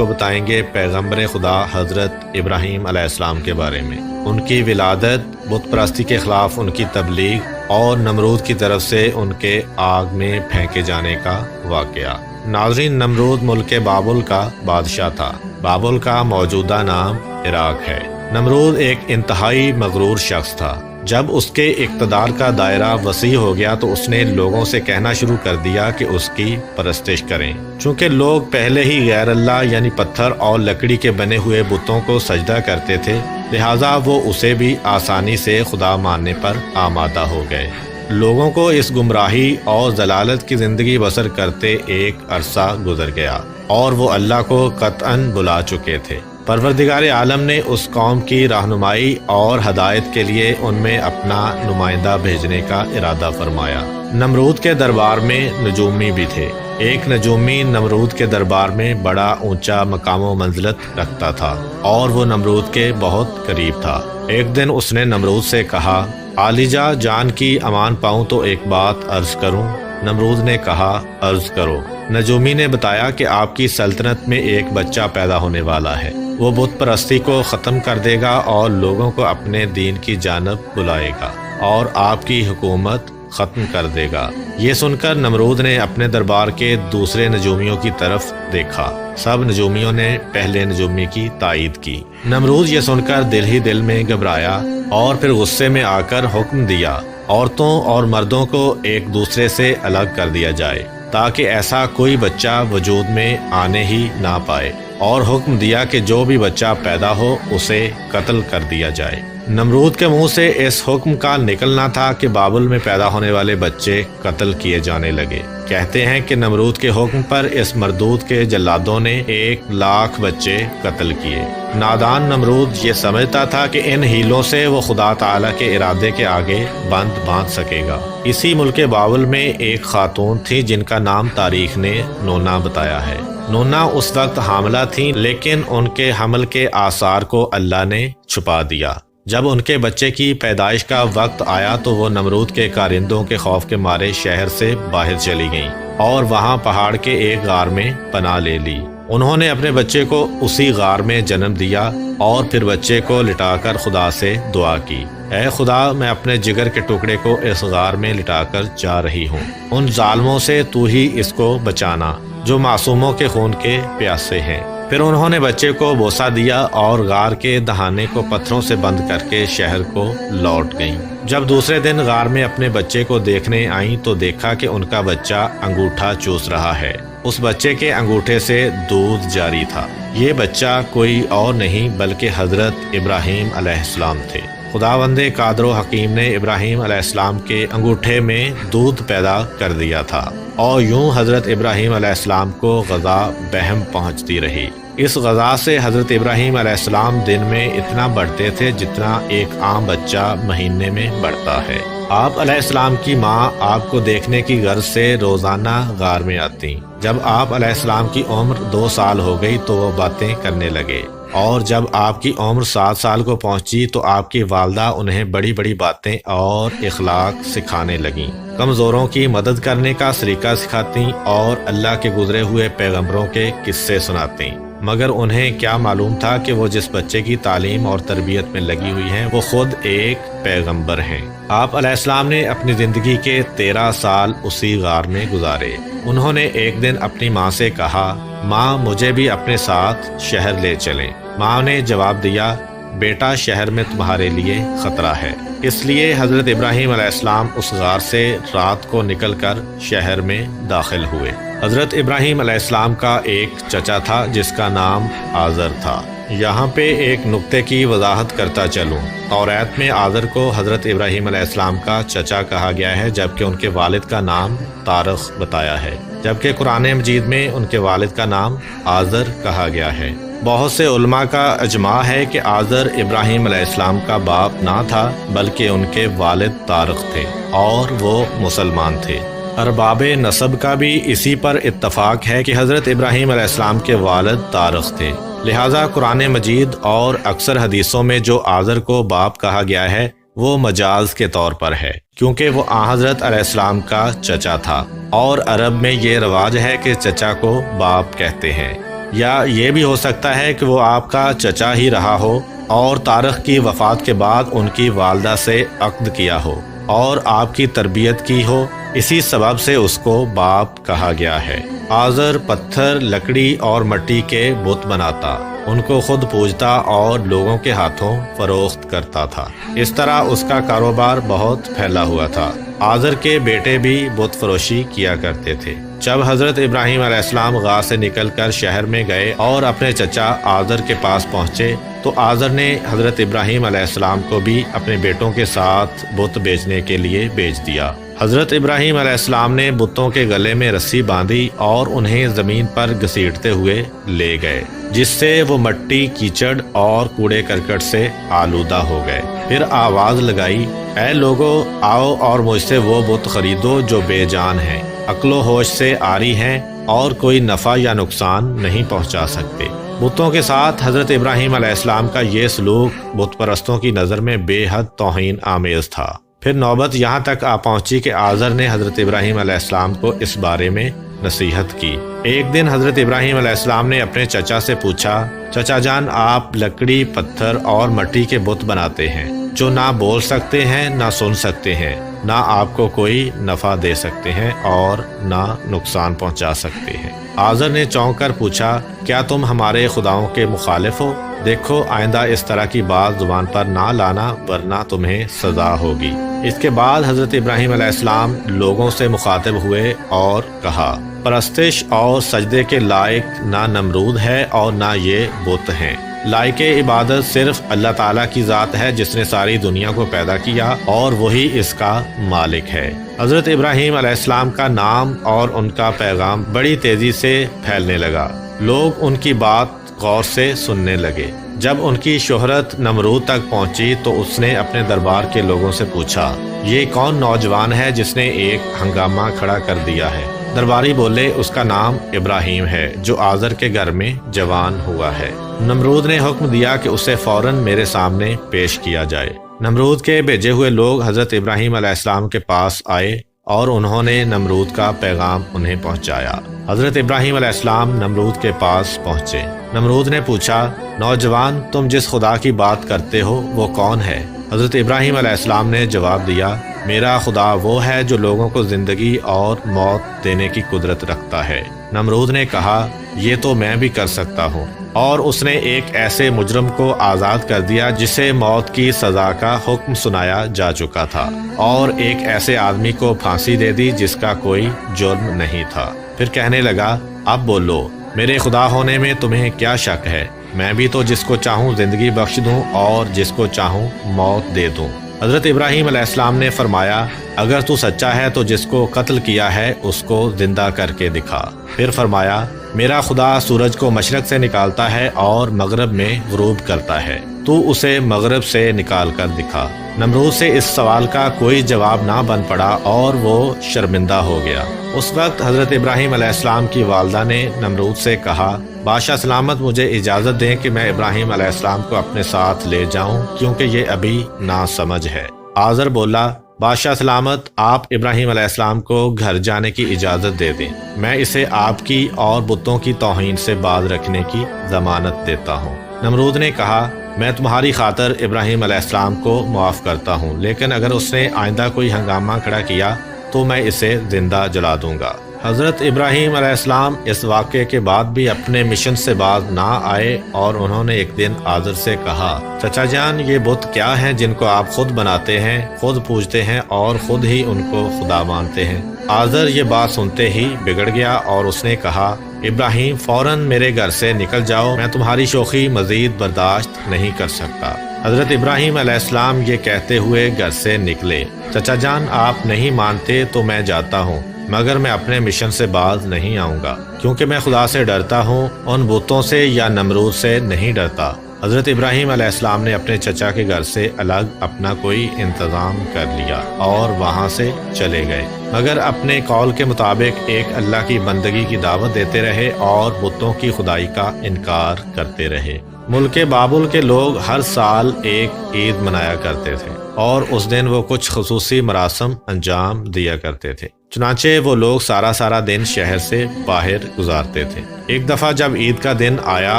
آپ کو بتائیں گے پیغمبر خدا حضرت ابراہیم علیہ السلام کے بارے میں، ان کی ولادت، بت پرستی کے خلاف ان کی تبلیغ اور نمرود کی طرف سے ان کے آگ میں پھینکے جانے کا واقعہ۔ ناظرین، نمرود ملک بابل کا بادشاہ تھا۔ بابل کا موجودہ نام عراق ہے۔ نمرود ایک انتہائی مغرور شخص تھا۔ جب اس کے اقتدار کا دائرہ وسیع ہو گیا تو اس نے لوگوں سے کہنا شروع کر دیا کہ اس کی پرستش کریں۔ چونکہ لوگ پہلے ہی غیر اللہ یعنی پتھر اور لکڑی کے بنے ہوئے بتوں کو سجدہ کرتے تھے، لہٰذا وہ اسے بھی آسانی سے خدا ماننے پر آمادہ ہو گئے۔ لوگوں کو اس گمراہی اور ضلالت کی زندگی بسر کرتے ایک عرصہ گزر گیا اور وہ اللہ کو قطعاً بلا چکے تھے۔ پروردگار عالم نے اس قوم کی رہنمائی اور ہدایت کے لیے ان میں اپنا نمائندہ بھیجنے کا ارادہ فرمایا۔ نمرود کے دربار میں نجومی بھی تھے۔ ایک نجومی نمرود کے دربار میں بڑا اونچا مقام و منزلت رکھتا تھا اور وہ نمرود کے بہت قریب تھا۔ ایک دن اس نے نمرود سے کہا، عالیجا جان کی امان پاؤں تو ایک بات عرض کروں؟ نمرود نے کہا، عرض کرو۔ نجومی نے بتایا کہ آپ کی سلطنت میں ایک بچہ پیدا ہونے والا ہے، وہ بت پرستی کو ختم کر دے گا اور لوگوں کو اپنے دین کی جانب بلائے گا اور آپ کی حکومت ختم کر دے گا۔ یہ سن کر نمرود نے اپنے دربار کے دوسرے نجومیوں کی طرف دیکھا۔ سب نجومیوں نے پہلے نجومی کی تائید کی۔ نمرود یہ سن کر دل ہی دل میں گھبرایا اور پھر غصے میں آ کر حکم دیا عورتوں اور مردوں کو ایک دوسرے سے الگ کر دیا جائے تاکہ ایسا کوئی بچہ وجود میں آنے ہی نہ پائے، اور حکم دیا کہ جو بھی بچہ پیدا ہو اسے قتل کر دیا جائے۔ نمرود کے منہ سے اس حکم کا نکلنا تھا کہ بابل میں پیدا ہونے والے بچے قتل کیے جانے لگے۔ کہتے ہیں کہ نمرود کے حکم پر اس مردود کے جلادوں نے 1,00,000 بچے قتل کیے۔ نادان نمرود یہ سمجھتا تھا کہ ان ہیلوں سے وہ خدا تعالیٰ کے ارادے کے آگے بند باندھ سکے گا۔ اسی ملک بابل میں ایک خاتون تھی جن کا نام تاریخ نے نونا بتایا ہے۔ نونا اس وقت حاملہ تھیں، لیکن ان کے حمل کے آثار کو اللہ نے چھپا دیا۔ جب ان کے بچے کی پیدائش کا وقت آیا تو وہ نمرود کے کارندوں کے خوف کے مارے شہر سے باہر چلی گئیں اور وہاں پہاڑ کے ایک غار میں پناہ لے لی۔ انہوں نے اپنے بچے کو اسی غار میں جنم دیا اور پھر بچے کو لٹا کر خدا سے دعا کی، اے خدا، میں اپنے جگر کے ٹکڑے کو اس غار میں لٹا کر جا رہی ہوں، ان ظالموں سے تو ہی اس کو بچانا جو معصوموں کے خون کے پیاسے ہیں۔ پھر انہوں نے بچے کو بوسہ دیا اور غار کے دہانے کو پتھروں سے بند کر کے شہر کو لوٹ گئیں۔ جب دوسرے دن غار میں اپنے بچے کو دیکھنے آئیں تو دیکھا کہ ان کا بچہ انگوٹھا چوس رہا ہے۔ اس بچے کے انگوٹھے سے دودھ جاری تھا۔ یہ بچہ کوئی اور نہیں بلکہ حضرت ابراہیم علیہ السلام تھے۔ خداوند قادر و حکیم نے ابراہیم علیہ السلام کے انگوٹھے میں دودھ پیدا کر دیا تھا، اور یوں حضرت ابراہیم علیہ السلام کو غذا بہم پہنچتی رہی۔ اس غذا سے حضرت ابراہیم علیہ السلام دن میں اتنا بڑھتے تھے جتنا ایک عام بچہ مہینے میں بڑھتا ہے۔ آپ علیہ السلام کی ماں آپ کو دیکھنے کی غرض سے روزانہ غار میں آتی۔ جب آپ علیہ السلام کی عمر 2 سال ہو گئی تو وہ باتیں کرنے لگے، اور جب آپ کی عمر 7 سال کو پہنچی تو آپ کی والدہ انہیں بڑی بڑی باتیں اور اخلاق سکھانے لگیں۔ کمزوروں کی مدد کرنے کا طریقہ سکھاتیں اور اللہ کے گزرے ہوئے پیغمبروں کے قصے سناتیں۔ مگر انہیں کیا معلوم تھا کہ وہ جس بچے کی تعلیم اور تربیت میں لگی ہوئی ہیں وہ خود ایک پیغمبر ہیں۔ آپ علیہ السلام نے اپنی زندگی کے 13 سال اسی غار میں گزارے۔ انہوں نے ایک دن اپنی ماں سے کہا، ماں، مجھے بھی اپنے ساتھ شہر لے چلیں۔ ماں نے جواب دیا، بیٹا، شہر میں تمہارے لیے خطرہ ہے۔ اس لیے حضرت ابراہیم علیہ السلام اس غار سے رات کو نکل کر شہر میں داخل ہوئے۔ حضرت ابراہیم علیہ السلام کا ایک چچا تھا جس کا نام آزر تھا۔ یہاں پہ ایک نقطے کی وضاحت کرتا چلوں۔ توریت میں آزر کو حضرت ابراہیم علیہ السلام کا چچا کہا گیا ہے، جبکہ ان کے والد کا نام تارخ بتایا ہے، جبکہ قرآن مجید میں ان کے والد کا نام آزر کہا گیا ہے۔ بہت سے علماء کا اجماع ہے کہ آزر ابراہیم علیہ السلام کا باپ نہ تھا بلکہ ان کے والد تارخ تھے اور وہ مسلمان تھے۔ ارباب نسب کا بھی اسی پر اتفاق ہے کہ حضرت ابراہیم علیہ السلام کے والد تارخ تھے، لہٰذا قرآن مجید اور اکثر حدیثوں میں جو آزر کو باپ کہا گیا ہے وہ مجاز کے طور پر ہے، کیونکہ وہ حضرت علیہ السلام کا چچا تھا، اور عرب میں یہ رواج ہے کہ چچا کو باپ کہتے ہیں۔ یا یہ بھی ہو سکتا ہے کہ وہ آپ کا چچا ہی رہا ہو اور طارق کی وفات کے بعد ان کی والدہ سے عقد کیا ہو اور آپ کی تربیت کی ہو، اسی سبب سے اس کو باپ کہا گیا ہے۔ آزر پتھر، لکڑی اور مٹی کے بت بناتا، ان کو خود پوجتا اور لوگوں کے ہاتھوں فروخت کرتا تھا۔ اس طرح اس کا کاروبار بہت پھیلا ہوا تھا۔ آزر کے بیٹے بھی بت فروشی کیا کرتے تھے۔ جب حضرت ابراہیم علیہ السلام غار سے نکل کر شہر میں گئے اور اپنے چچا آزر کے پاس پہنچے تو آزر نے حضرت ابراہیم علیہ السلام کو بھی اپنے بیٹوں کے ساتھ بت بیچنے کے لیے بیچ دیا۔ حضرت ابراہیم علیہ السلام نے بتوں کے گلے میں رسی باندھی اور انہیں زمین پر گھسیٹتے ہوئے لے گئے، جس سے وہ مٹی، کیچڑ اور کوڑے کرکٹ سے آلودہ ہو گئے۔ پھر آواز لگائی، اے لوگو، آؤ اور مجھ سے وہ بت خریدو جو بے جان ہیں، عقل و ہوش سے عاری ہیں اور کوئی نفع یا نقصان نہیں پہنچا سکتے۔ بتوں کے ساتھ حضرت ابراہیم علیہ السلام کا یہ سلوک بت پرستوں کی نظر میں بے حد توہین آمیز تھا۔ پھر نوبت یہاں تک آ پہنچی کہ آزر نے حضرت ابراہیم علیہ السلام کو اس بارے میں نصیحت کی۔ ایک دن حضرت ابراہیم علیہ السلام نے اپنے چچا سے پوچھا، چچا جان، آپ لکڑی، پتھر اور مٹی کے بت بناتے ہیں جو نہ بول سکتے ہیں، نہ سن سکتے ہیں، نہ آپ کو کوئی نفع دے سکتے ہیں اور نہ نقصان پہنچا سکتے ہیں۔ آزر نے چونک کر پوچھا، کیا تم ہمارے خداؤں کے مخالف ہو؟ دیکھو، آئندہ اس طرح کی بات زبان پر نہ لانا ورنہ تمہیں سزا ہوگی۔ اس کے بعد حضرت ابراہیم علیہ السلام لوگوں سے مخاطب ہوئے اور کہا، پرستش اور سجدے کے لائق نہ نمرود ہے اور نہ یہ بت ہیں۔ لائق عبادت صرف اللہ تعالیٰ کی ذات ہے جس نے ساری دنیا کو پیدا کیا اور وہی اس کا مالک ہے۔ حضرت ابراہیم علیہ السلام کا نام اور ان کا پیغام بڑی تیزی سے پھیلنے لگا۔ لوگ ان کی بات غور سے سننے لگے۔ جب ان کی شہرت نمرود تک پہنچی تو اس نے اپنے دربار کے لوگوں سے پوچھا، یہ کون نوجوان ہے جس نے ایک ہنگامہ کھڑا کر دیا ہے؟ درباری بولے، اس کا نام ابراہیم ہے جو آزر کے گھر میں جوان ہوا ہے۔ نمرود نے حکم دیا کہ اسے فوراً میرے سامنے پیش کیا جائے۔ نمرود کے بھیجے ہوئے لوگ حضرت ابراہیم علیہ السلام کے پاس آئے اور انہوں نے نمرود کا پیغام انہیں پہنچایا۔ حضرت ابراہیم علیہ السلام نمرود کے پاس پہنچے۔ نمرود نے پوچھا، نوجوان، تم جس خدا کی بات کرتے ہو وہ کون ہے؟ حضرت ابراہیم علیہ السلام نے جواب دیا، میرا خدا وہ ہے جو لوگوں کو زندگی اور موت دینے کی قدرت رکھتا ہے۔ نمرود نے کہا، یہ تو میں بھی کر سکتا ہوں، اور اس نے ایک ایسے مجرم کو آزاد کر دیا جسے موت کی سزا کا حکم سنایا جا چکا تھا، اور ایک ایسے آدمی کو پھانسی دے دی جس کا کوئی جرم نہیں تھا۔ پھر کہنے لگا، اب بولو، میرے خدا ہونے میں تمہیں کیا شک ہے؟ میں بھی تو جس کو چاہوں زندگی بخش دوں اور جس کو چاہوں موت دے دوں۔ حضرت ابراہیم علیہ السلام نے فرمایا، اگر تو سچا ہے تو جس کو قتل کیا ہے اس کو زندہ کر کے دکھا۔ پھر فرمایا، میرا خدا سورج کو مشرق سے نکالتا ہے اور مغرب میں غروب کرتا ہے، تو اسے مغرب سے نکال کر دکھا۔ نمرود سے اس سوال کا کوئی جواب نہ بن پڑا اور وہ شرمندہ ہو گیا۔ اس وقت حضرت ابراہیم علیہ السلام کی والدہ نے نمرود سے کہا، بادشاہ سلامت، مجھے اجازت دیں کہ میں ابراہیم علیہ السلام کو اپنے ساتھ لے جاؤں کیونکہ یہ ابھی ناسمجھ ہے۔ آزر بولا، بادشاہ سلامت، آپ ابراہیم علیہ السلام کو گھر جانے کی اجازت دے دیں، میں اسے آپ کی اور بتوں کی توہین سے باز رکھنے کی ضمانت دیتا ہوں۔ نمرود نے کہا، میں تمہاری خاطر ابراہیم علیہ السلام کو معاف کرتا ہوں، لیکن اگر اس نے آئندہ کوئی ہنگامہ کھڑا کیا تو میں اسے زندہ جلا دوں گا۔ حضرت ابراہیم علیہ السلام اس واقعے کے بعد بھی اپنے مشن سے باز نہ آئے اور انہوں نے ایک دن آزر سے کہا، چچا جان، یہ بت کیا ہیں جن کو آپ خود بناتے ہیں، خود پوجتے ہیں اور خود ہی ان کو خدا مانتے ہیں؟ آزر یہ بات سنتے ہی بگڑ گیا اور اس نے کہا، ابراہیم، فوراً میرے گھر سے نکل جاؤ، میں تمہاری شوخی مزید برداشت نہیں کر سکتا۔ حضرت ابراہیم علیہ السلام یہ کہتے ہوئے گھر سے نکلے۔ چچا جان، آپ نہیں مانتے تو میں جاتا ہوں، مگر میں اپنے مشن سے باز نہیں آؤں گا، کیونکہ میں خدا سے ڈرتا ہوں، ان بتوں سے یا نمرود سے نہیں ڈرتا۔ حضرت ابراہیم علیہ السلام نے اپنے چچا کے گھر سے الگ اپنا کوئی انتظام کر لیا اور وہاں سے چلے گئے، مگر اپنے قول کے مطابق ایک اللہ کی بندگی کی دعوت دیتے رہے اور بتوں کی خدائی کا انکار کرتے رہے۔ ملک بابل کے لوگ ہر سال ایک عید منایا کرتے تھے اور اس دن وہ کچھ خصوصی مراسم انجام دیا کرتے تھے۔ چنانچہ وہ لوگ سارا دن شہر سے باہر گزارتے تھے۔ ایک دفعہ جب عید کا دن آیا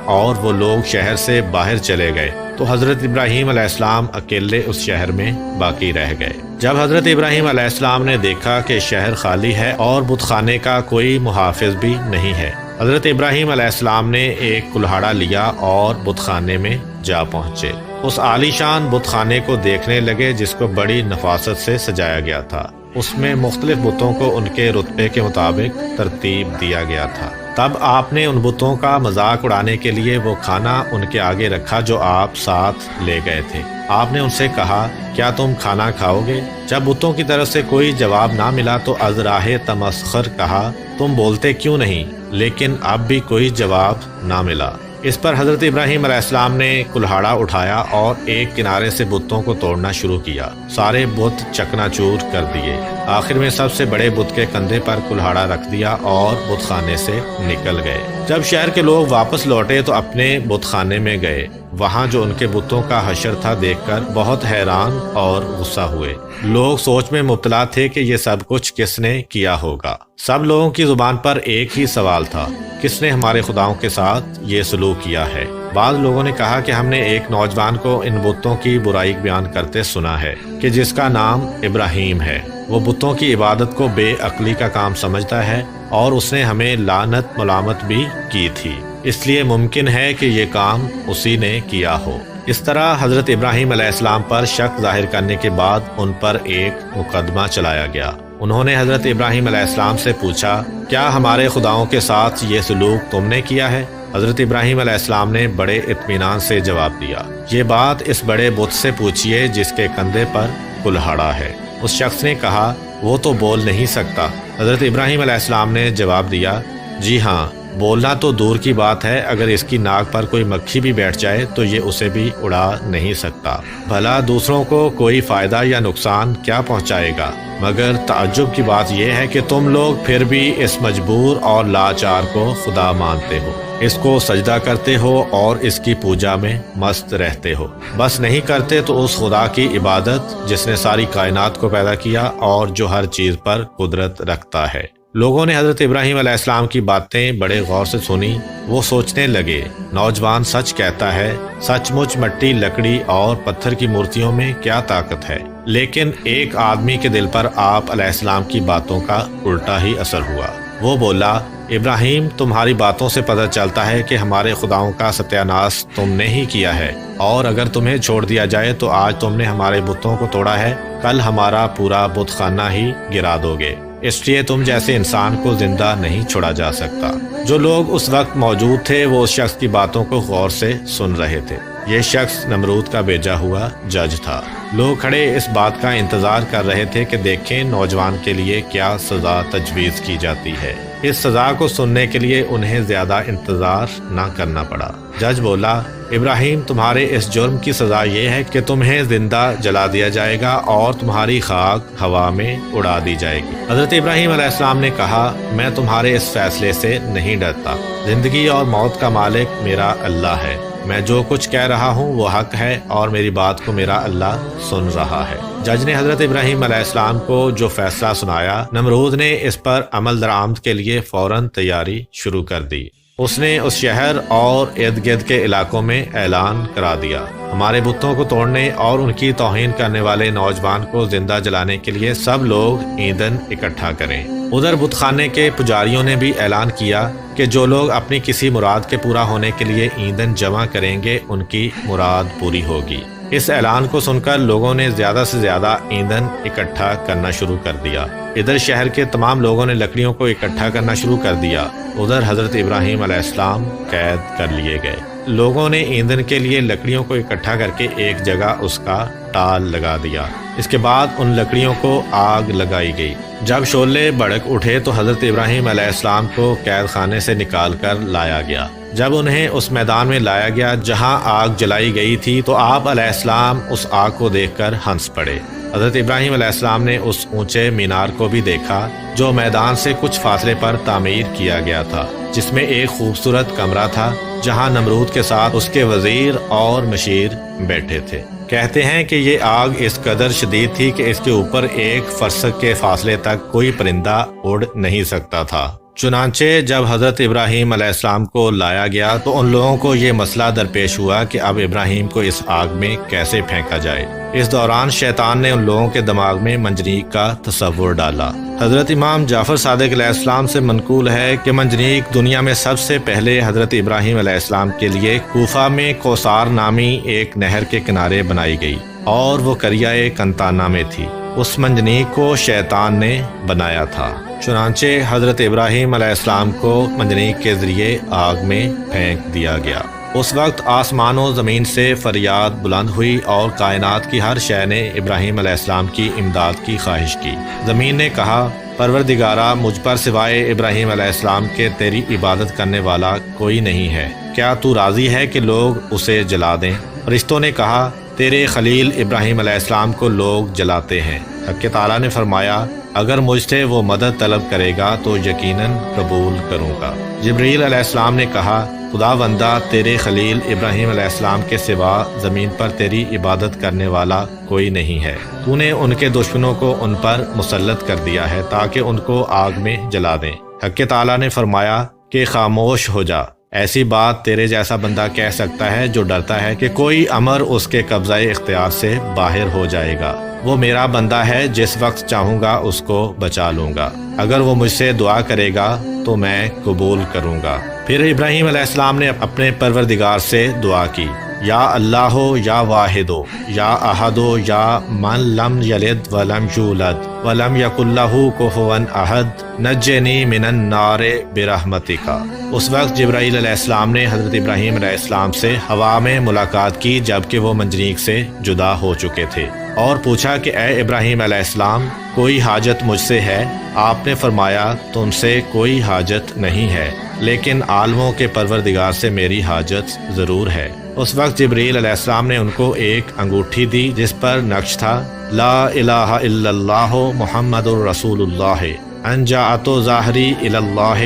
اور وہ لوگ شہر سے باہر چلے گئے تو حضرت ابراہیم علیہ السلام اکیلے اس شہر میں باقی رہ گئے۔ جب حضرت ابراہیم علیہ السلام نے دیکھا کہ شہر خالی ہے اور بت خانے کا کوئی محافظ بھی نہیں ہے، حضرت ابراہیم علیہ السلام نے ایک کلہاڑا لیا اور بت خانے میں جا پہنچے۔ اس عالی شان بت خانے کو دیکھنے لگے جس کو بڑی نفاست سے سجایا گیا تھا۔ اس میں مختلف بتوں کو ان کے رتبے کے مطابق ترتیب دیا گیا تھا۔ تب آپ نے ان بتوں کا مذاق اڑانے کے لیے وہ کھانا ان کے آگے رکھا جو آپ ساتھ لے گئے تھے۔ آپ نے ان سے کہا، کیا تم کھانا کھاؤ گے؟ جب بتوں کی طرف سے کوئی جواب نہ ملا تو از راہ تمسخر کہا، تم بولتے کیوں نہیں؟ لیکن اب بھی کوئی جواب نہ ملا۔ اس پر حضرت ابراہیم علیہ السلام نے کلہاڑا اٹھایا اور ایک کنارے سے بتوں کو توڑنا شروع کیا۔ سارے بت چکنا چور کر دیے۔ آخر میں سب سے بڑے بت کے کندھے پر کلہاڑا رکھ دیا اور بت خانے سے نکل گئے۔ جب شہر کے لوگ واپس لوٹے تو اپنے بت خانے میں گئے۔ وہاں جو ان کے بتوں کا حشر تھا دیکھ کر بہت حیران اور غصہ ہوئے۔ لوگ سوچ میں مبتلا تھے کہ یہ سب کچھ کس نے کیا ہوگا۔ سب لوگوں کی زبان پر ایک ہی سوال تھا، کس نے ہمارے خداؤں کے ساتھ یہ سلوک کیا ہے؟ بعض لوگوں نے کہا کہ ہم نے ایک نوجوان کو ان بتوں کی برائی بیان کرتے سنا ہے کہ جس کا نام ابراہیم ہے۔ وہ بتوں کی عبادت کو بے عقلی کا کام سمجھتا ہے اور اس نے ہمیں لعنت ملامت بھی کی تھی، اس لیے ممکن ہے کہ یہ کام اسی نے کیا ہو۔ اس طرح حضرت ابراہیم علیہ السلام پر شک ظاہر کرنے کے بعد ان پر ایک مقدمہ چلایا گیا۔ انہوں نے حضرت ابراہیم علیہ السلام سے پوچھا، کیا ہمارے خداؤں کے ساتھ یہ سلوک تم نے کیا ہے؟ حضرت ابراہیم علیہ السلام نے بڑے اطمینان سے جواب دیا، یہ بات اس بڑے بت سے پوچھیے جس کے کندھے پر کلہاڑا ہے۔ اس شخص نے کہا، وہ تو بول نہیں سکتا۔ حضرت ابراہیم علیہ السلام نے جواب دیا، جی ہاں، بولنا تو دور کی بات ہے، اگر اس کی ناک پر کوئی مکھی بھی بیٹھ جائے تو یہ اسے بھی اڑا نہیں سکتا۔ بھلا دوسروں کو کوئی فائدہ یا نقصان کیا پہنچائے گا؟ مگر تعجب کی بات یہ ہے کہ تم لوگ پھر بھی اس مجبور اور لاچار کو خدا مانتے ہو، اس کو سجدہ کرتے ہو اور اس کی پوجا میں مست رہتے ہو۔ بس نہیں کرتے تو اس خدا کی عبادت جس نے ساری کائنات کو پیدا کیا اور جو ہر چیز پر قدرت رکھتا ہے۔ لوگوں نے حضرت ابراہیم علیہ السلام کی باتیں بڑے غور سے سنی۔ وہ سوچنے لگے، نوجوان سچ کہتا ہے، سچ مچ مٹی، لکڑی اور پتھر کی مورتیوں میں کیا طاقت ہے۔ لیکن ایک آدمی کے دل پر آپ علیہ السلام کی باتوں کا الٹا ہی اثر ہوا۔ وہ بولا، ابراہیم، تمہاری باتوں سے پتہ چلتا ہے کہ ہمارے خداؤں کا ستیاناش تم نے ہی کیا ہے، اور اگر تمہیں چھوڑ دیا جائے تو آج تم نے ہمارے بتوں کو توڑا ہے، کل ہمارا پورا بت خانہ ہی گرا دو گے، اس لیے تم جیسے انسان کو زندہ نہیں چھوڑا جا سکتا۔ جو لوگ اس وقت موجود تھے وہ اس شخص کی باتوں کو غور سے سن رہے تھے۔ یہ شخص نمرود کا بھیجا ہوا جج تھا۔ لوگ کھڑے اس بات کا انتظار کر رہے تھے کہ دیکھیں نوجوان کے لیے کیا سزا تجویز کی جاتی ہے۔ اس سزا کو سننے کے لیے انہیں زیادہ انتظار نہ کرنا پڑا۔ جج بولا، ابراہیم، تمہارے اس جرم کی سزا یہ ہے کہ تمہیں زندہ جلا دیا جائے گا اور تمہاری خاک ہوا میں اڑا دی جائے گی۔ حضرت ابراہیم علیہ السلام نے کہا، میں تمہارے اس فیصلے سے نہیں ڈرتا۔ زندگی اور موت کا مالک میرا اللہ ہے۔ میں جو کچھ کہہ رہا ہوں وہ حق ہے اور میری بات کو میرا اللہ سن رہا ہے۔ جج نے حضرت ابراہیم علیہ السلام کو جو فیصلہ سنایا، نمرود نے اس پر عمل درآمد کے لیے فوراً تیاری شروع کر دی۔ اس نے اس شہر اور ارد گرد کے علاقوں میں اعلان کرا دیا، ہمارے بتوں کو توڑنے اور ان کی توہین کرنے والے نوجوان کو زندہ جلانے کے لیے سب لوگ ایندھن اکٹھا کریں۔ ادھر بت خانے کے پجاریوں نے بھی اعلان کیا کہ جو لوگ اپنی کسی مراد کے پورا ہونے کے لیے ایندھن جمع کریں گے ان کی مراد پوری ہوگی۔ اس اعلان کو سن کر لوگوں نے زیادہ سے زیادہ ایندھن اکٹھا کرنا شروع کر دیا۔ ادھر شہر کے تمام لوگوں نے لکڑیوں کو اکٹھا کرنا شروع کر دیا۔ ادھر حضرت ابراہیم علیہ السلام قید کر لیے گئے۔ لوگوں نے ایندھن کے لیے لکڑیوں کو اکٹھا کر کے ایک جگہ اس کا ٹال لگا دیا۔ اس کے بعد ان لکڑیوں کو آگ لگائی گئی۔ جب شعلے بھڑک اٹھے تو حضرت ابراہیم علیہ السلام کو قید خانے سے نکال کر لایا گیا۔ جب انہیں اس میدان میں لایا گیا جہاں آگ جلائی گئی تھی تو آپ علیہ السلام اس آگ کو دیکھ کر ہنس پڑے۔ حضرت ابراہیم علیہ السلام نے اس اونچے مینار کو بھی دیکھا جو میدان سے کچھ فاصلے پر تعمیر کیا گیا تھا، جس میں ایک خوبصورت کمرہ تھا جہاں نمرود کے ساتھ اس کے وزیر اور مشیر بیٹھے تھے۔ کہتے ہیں کہ یہ آگ اس قدر شدید تھی کہ اس کے اوپر ایک فرسخ کے فاصلے تک کوئی پرندہ اڑ نہیں سکتا تھا۔ چنانچہ جب حضرت ابراہیم علیہ السلام کو لایا گیا تو ان لوگوں کو یہ مسئلہ درپیش ہوا کہ اب ابراہیم کو اس آگ میں کیسے پھینکا جائے۔ اس دوران شیطان نے ان لوگوں کے دماغ میں منجنیق کا تصور ڈالا۔ حضرت امام جعفر صادق علیہ السلام سے منقول ہے کہ منجنیق دنیا میں سب سے پہلے حضرت ابراہیم علیہ السلام کے لیے کوفہ میں کوثار نامی ایک نہر کے کنارے بنائی گئی اور وہ قریہ کنتانہ میں تھی۔ اس منجنیق کو شیطان نے بنایا تھا۔ چنانچہ حضرت ابراہیم علیہ السلام کو منجنیق کے ذریعے آگ میں پھینک دیا گیا۔ اس وقت آسمان و زمین سے فریاد بلند ہوئی اور کائنات کی ہر شے نے ابراہیم علیہ السلام کی امداد کی خواہش کی۔ زمین نے کہا، پروردگارا، مجھ پر سوائے ابراہیم علیہ السلام کے تیری عبادت کرنے والا کوئی نہیں ہے، کیا تو راضی ہے کہ لوگ اسے جلا دیں؟ فرشتوں نے کہا، تیرے خلیل ابراہیم علیہ السلام کو لوگ جلاتے ہیں۔ حق تعالیٰ نے فرمایا، اگر مجھ سے وہ مدد طلب کرے گا تو یقیناً قبول کروں گا۔ جبریل علیہ السلام نے کہا، خدا بندہ، تیرے خلیل ابراہیم علیہ السلام کے سوا زمین پر تیری عبادت کرنے والا کوئی نہیں ہے۔ تو نے ان کے دشمنوں کو ان پر مسلط کر دیا ہے تاکہ ان کو آگ میں جلا دیں۔ حق تعالیٰ نے فرمایا کہ خاموش ہو جا، ایسی بات تیرے جیسا بندہ کہہ سکتا ہے جو ڈرتا ہے کہ کوئی امر اس کے قبضہ اختیار سے باہر ہو جائے گا۔ وہ میرا بندہ ہے، جس وقت چاہوں گا اس کو بچا لوں گا، اگر وہ مجھ سے دعا کرے گا تو میں قبول کروں گا۔ پھر ابراہیم علیہ السلام نے اپنے پروردگار سے دعا کی، یا اللہ ہو، یا واحد ہو، یا احد ہو، یا من لم یلد ولم یولد ولم یکن لہ کفوا احد نجنی من النار برحمتک۔ اس وقت جبرائیل علیہ السلام نے حضرت ابراہیم علیہ السلام سے ہوا میں ملاقات کی جبکہ وہ منجنیق سے جدا ہو چکے تھے، اور پوچھا کہ اے ابراہیم علیہ السلام، کوئی حاجت مجھ سے ہے؟ آپ نے فرمایا، تم سے کوئی حاجت نہیں ہے، لیکن عالموں کے پروردگار سے میری حاجت ضرور ہے۔ اس وقت جبریل علیہ السلام نے ان کو ایک انگوٹھی دی جس پر نقش تھا، لا الہ الا اللہ محمد الرسول اللہ انجعت ظاہری الی اللہ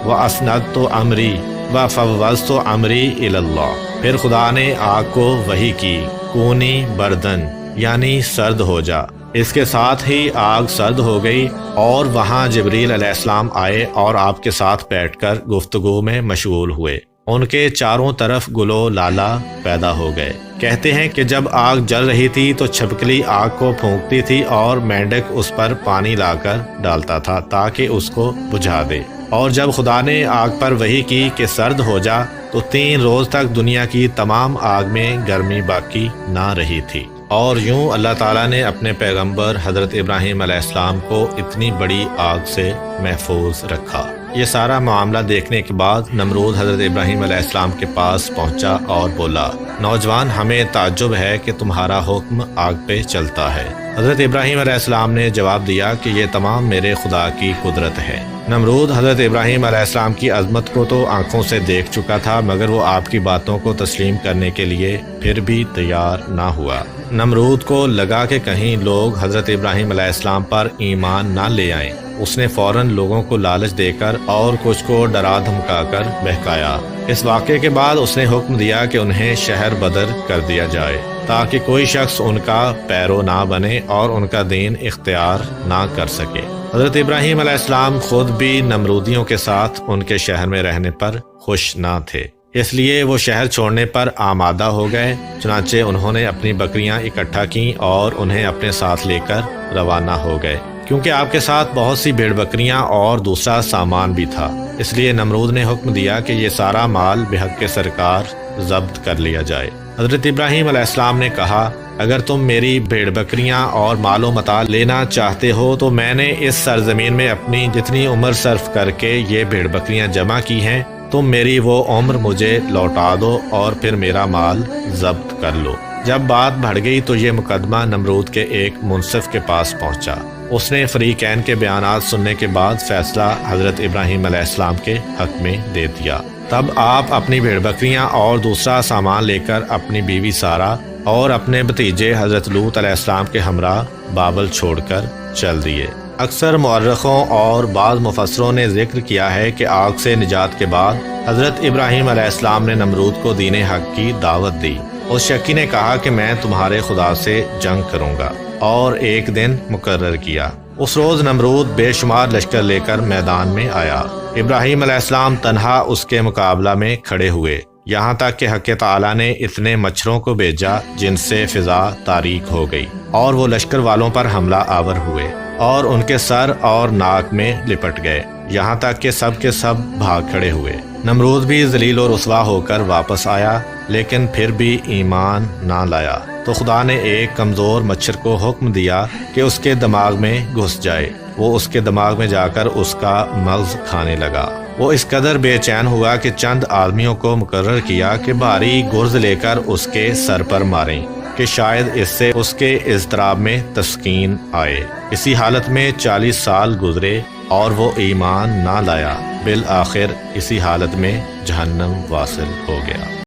واسندت امری وفوضت امری الی اللہ۔ پھر خدا نے آگ کو وحی کی، کونی بردن، یعنی سرد ہو جا۔ اس کے ساتھ ہی آگ سرد ہو گئی اور وہاں جبریل علیہ السلام آئے اور آپ کے ساتھ بیٹھ کر گفتگو میں مشغول ہوئے۔ ان کے چاروں طرف گلو لالا پیدا ہو گئے۔ کہتے ہیں کہ جب آگ جل رہی تھی تو چھپکلی آگ کو پھونکتی تھی اور مینڈک اس پر پانی لا کر ڈالتا تھا تاکہ اس کو بجھا دے، اور جب خدا نے آگ پر وحی کی کہ سرد ہو جا تو 3 روز تک دنیا کی تمام آگ میں گرمی باقی نہ رہی تھی۔ اور یوں اللہ تعالیٰ نے اپنے پیغمبر حضرت ابراہیم علیہ السلام کو اتنی بڑی آگ سے محفوظ رکھا۔ یہ سارا معاملہ دیکھنے کے بعد نمرود حضرت ابراہیم علیہ السلام کے پاس پہنچا اور بولا، نوجوان، ہمیں تعجب ہے کہ تمہارا حکم آگ پہ چلتا ہے۔ حضرت ابراہیم علیہ السلام نے جواب دیا کہ یہ تمام میرے خدا کی قدرت ہے۔ نمرود حضرت ابراہیم علیہ السلام کی عظمت کو تو آنکھوں سے دیکھ چکا تھا، مگر وہ آپ کی باتوں کو تسلیم کرنے کے لیے پھر بھی تیار نہ ہوا۔ نمرود کو لگا کہ کہیں لوگ حضرت ابراہیم علیہ السلام پر ایمان نہ لے آئیں۔ اس نے فوراً لوگوں کو لالچ دے کر اور کچھ کو ڈرا دھمکا کر بہکایا۔ اس واقعے کے بعد اس نے حکم دیا کہ انہیں شہر بدر کر دیا جائے تاکہ کوئی شخص ان کا پیرو نہ بنے اور ان کا دین اختیار نہ کر سکے۔ حضرت ابراہیم علیہ السلام خود بھی نمرودیوں کے ساتھ ان کے شہر میں رہنے پر خوش نہ تھے، اس لیے وہ شہر چھوڑنے پر آمادہ ہو گئے۔ چنانچہ انہوں نے اپنی بکریاں اکٹھا کیں اور انہیں اپنے ساتھ لے کر روانہ ہو گئے، کیونکہ آپ کے ساتھ بہت سی بھیڑ بکریاں اور دوسرا سامان بھی تھا۔ اس لیے نمرود نے حکم دیا کہ یہ سارا مال بحق کے سرکار ضبط کر لیا جائے۔ حضرت ابراہیم علیہ السلام نے کہا، اگر تم میری بھیڑ بکریاں اور مال و متاع لینا چاہتے ہو تو میں نے اس سرزمین میں اپنی جتنی عمر صرف کر کے یہ بھیڑ بکریاں جمع کی ہیں، تم میری وہ عمر مجھے لوٹا دو اور پھر میرا مال ضبط کر لو۔ جب بات بڑھ گئی تو یہ مقدمہ نمرود کے ایک منصف کے پاس پہنچا۔ اس نے فریقین کے بیانات سننے کے بعد فیصلہ حضرت ابراہیم علیہ السلام کے حق میں دے دیا۔ تب آپ اپنی بھیڑ بکریاں اور دوسرا سامان لے کر اپنی بیوی سارہ اور اپنے بھتیجے حضرت لوط علیہ السلام کے ہمراہ بابل چھوڑ کر چل دیے۔ اکثر مورخوں اور بعض مفسروں نے ذکر کیا ہے کہ آگ سے نجات کے بعد حضرت ابراہیم علیہ السلام نے نمرود کو دین حق کی دعوت دی۔ اس شکی نے کہا کہ میں تمہارے خدا سے جنگ کروں گا، اور ایک دن مقرر کیا۔ اس روز نمرود بے شمار لشکر لے کر میدان میں آیا۔ ابراہیم علیہ السلام تنہا اس کے مقابلہ میں کھڑے ہوئے، یہاں تک کہ حق تعالیٰ نے اتنے مچھروں کو بھیجا جن سے فضا تاریک ہو گئی، اور وہ لشکر والوں پر حملہ آور ہوئے اور ان کے سر اور ناک میں لپٹ گئے، یہاں تک کہ سب کے سب بھاگ کھڑے ہوئے۔ نمرود بھی ذلیل و رسوا ہو کر واپس آیا، لیکن پھر بھی ایمان نہ لایا۔ تو خدا نے ایک کمزور مچھر کو حکم دیا کہ اس کے دماغ میں گھس جائے۔ وہ اس کے دماغ میں جا کر اس کا مغز کھانے لگا۔ وہ اس قدر بے چین ہوا کہ چند آدمیوں کو مقرر کیا کہ بھاری گرز لے کر اس کے سر پر ماریں کہ شاید اس سے اس کے اضطراب میں تسکین آئے۔ اسی حالت میں 40 سال گزرے اور وہ ایمان نہ لایا، بالآخر اسی حالت میں جہنم واصل ہو گیا۔